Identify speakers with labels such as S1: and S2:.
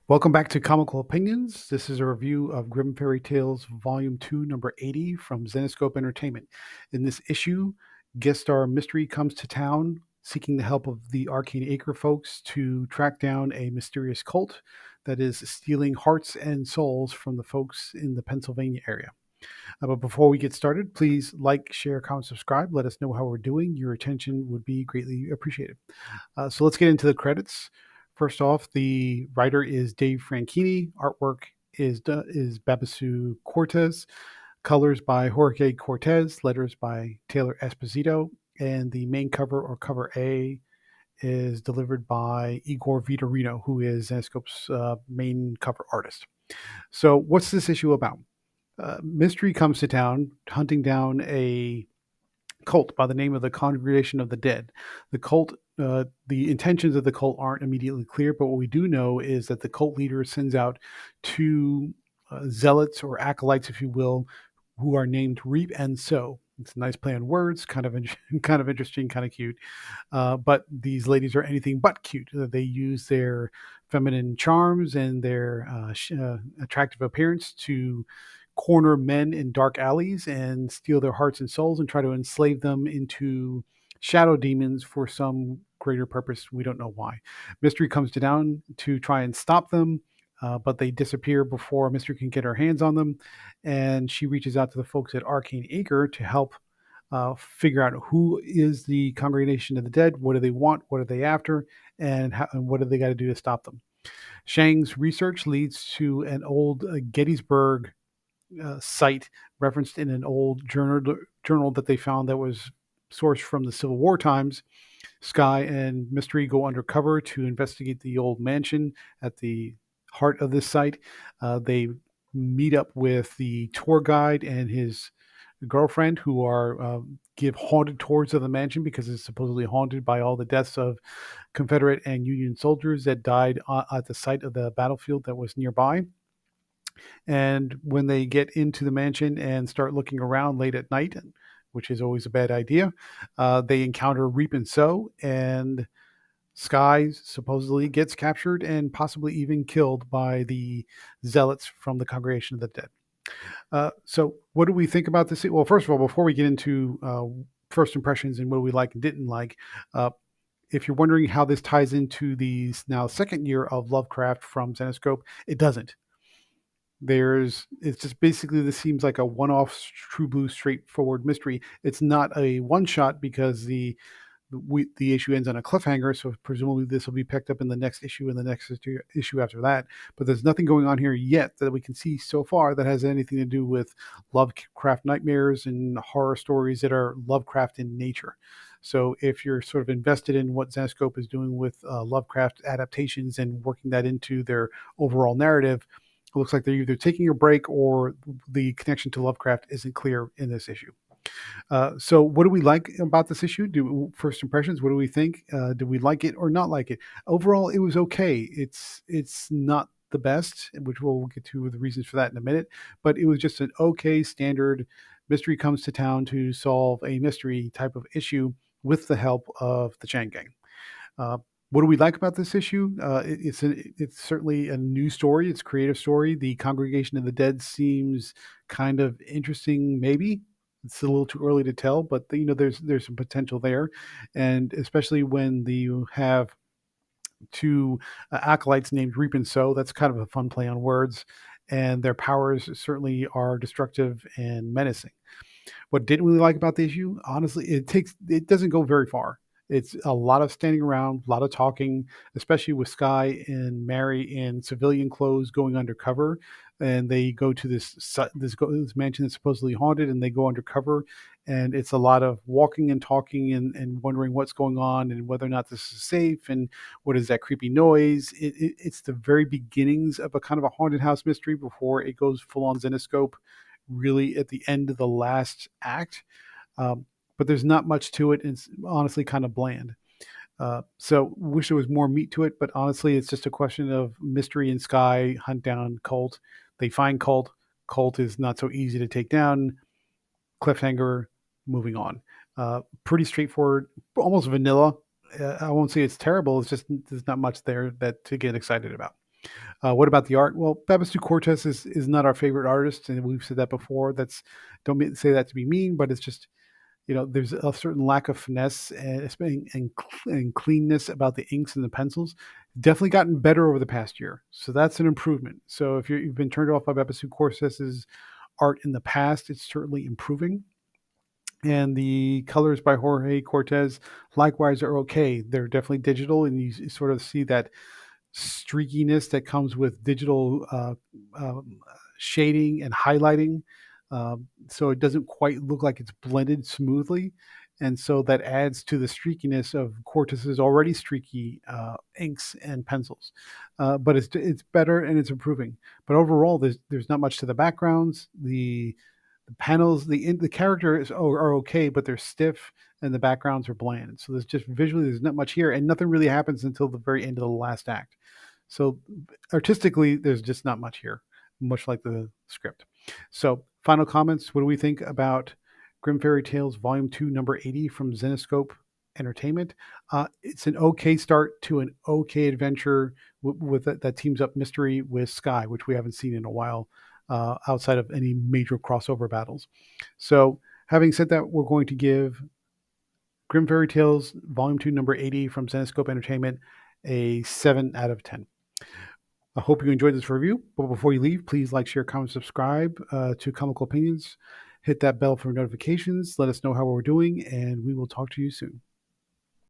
S1: Welcome back to Comical Opinions. This is a review of Grimm Fairy Tales Volume 2, Number 80 from Zenescope Entertainment. In this issue, guest star Mystery comes to town seeking the help of the Arcane Acre folks to track down a mysterious cult that is stealing hearts and souls from the folks in the Pennsylvania area. But before we get started, please like, share, comment, subscribe. Let us know how we're doing. Your attention would be greatly appreciated. So let's get into the credits. First off, the writer is Dave Franchini. Artwork is Babasu Cortez. Colors by Jorge Cortez. Letters by Taylor Esposito. And the main cover, or cover A, is delivered by Igor Vitorino, who is Zenescope's main cover artist. So what's this issue about? Mystery comes to town hunting down a cult by the name of the Congregation of the Dead. The cult, the intentions of the cult aren't immediately clear, but what we do know is that the cult leader sends out two zealots or acolytes, if you will, who are named Reap and Sow. It's a nice play on words, kind of kind of interesting, kind of cute. But these ladies are anything but cute. They use their feminine charms and their attractive appearance to corner men in dark alleys and steal their hearts and souls and try to enslave them into shadow demons for some greater purpose. We don't know why. Mystery comes down to try and stop them, but they disappear before Mystery can get her hands on them. And she reaches out to the folks at Arcane Acre to help figure out who is the Congregation of the Dead, what do they want, what are they after, and what do they got to do to stop them. Shang's research leads to an old Gettysburg site referenced in an old journal that they found that was sourced from the Civil War times. Skye and Mystery go undercover to investigate the old mansion at the heart of this site. They meet up with the tour guide and his girlfriend, who are give haunted tours of the mansion because it's supposedly haunted by all the deaths of Confederate and Union soldiers that died at the site of the battlefield that was nearby. And when they get into the mansion and start looking around late at night, which is always a bad idea, they encounter Reap and Sow, and Skye supposedly gets captured and possibly even killed by the zealots from the Congregation of the Dead. So, what do we think about this? Well, first of all, before we get into first impressions and what we like and didn't like, uh, if you're wondering how this ties into the now second year of Lovecraft from Zenescope, it doesn't. It's just basically, this seems like a one-off true blue straightforward mystery. It's not a one shot because the issue ends on a cliffhanger, so presumably this will be picked up in the next issue and the next issue after that. But there's nothing going on here yet that we can see so far that has anything to do with Lovecraft nightmares and horror stories that are Lovecraft in nature. So if you're sort of invested in what Zenescope is doing with Lovecraft adaptations and working that into their overall narrative, it looks like they're either taking a break or the connection to Lovecraft isn't clear in this issue. So, what do we like about this issue? First impressions? What do we think? Do we like it or not like it? Overall, it was okay. It's not the best, which we'll get to the reasons for that in a minute. But it was just an okay standard mystery comes to town to solve a mystery type of issue with the help of the Chang Gang. Uh, what do we like about this issue? It's certainly a new story. It's a creative story. The Congregation of the Dead seems kind of interesting. Maybe it's a little too early to tell, but there's some potential there, and especially when you have two acolytes named Reap and Sow. That's kind of a fun play on words, and their powers certainly are destructive and menacing. What didn't really like about the issue, honestly, it doesn't go very far. It's a lot of standing around, a lot of talking, especially with Skye and Mary in civilian clothes going undercover, and they go to this mansion that's supposedly haunted, and they go undercover, and it's a lot of walking and talking and wondering what's going on and whether or not this is safe and what is that creepy noise. It's the very beginnings of a kind of a haunted house mystery before it goes full on Zenescope really at the end of the last act. But there's not much to it. It's honestly kind of bland. So wish there was more meat to it, but honestly, it's just a question of Mystery and Skye hunt down Colt. They find Colt. Colt is not so easy to take down. Cliffhanger, moving on. Pretty straightforward, almost vanilla. I won't say it's terrible. It's just there's not much there that to get excited about. What about the art? Well, Babastu Cortez is not our favorite artist, and we've said that before. That's Don't say that to be mean, but it's just, there's a certain lack of finesse and cleanness about the inks and the pencils. Definitely gotten better over the past year, so that's an improvement. So if you've been turned off by Babastu Cortez's art in the past, it's certainly improving. And the colors by Jorge Cortez likewise are okay. They're definitely digital, and you sort of see that streakiness that comes with digital shading and highlighting. So it doesn't quite look like it's blended smoothly. And so that adds to the streakiness of Cortez's already streaky inks and pencils. But it's better and it's improving. But overall, there's not much to the backgrounds. The panels, the characters are okay, but they're stiff and the backgrounds are bland. So there's not much here, and nothing really happens until the very end of the last act. So artistically, there's just not much here, much like the script. So final comments. What do we think about Grimm Fairy Tales Volume 2, Number 80 from Zenescope Entertainment? It's an okay start to an okay adventure that teams up mystery with Skye, which we haven't seen in a while, outside of any major crossover battles. So having said that, we're going to give Grimm Fairy Tales Volume 2, Number 80 from Zenescope Entertainment a 7 out of 10. I hope you enjoyed this review, but before you leave, please like, share, comment, subscribe to Comical Opinions. Hit that bell for notifications. Let us know how we're doing, and we will talk to you soon.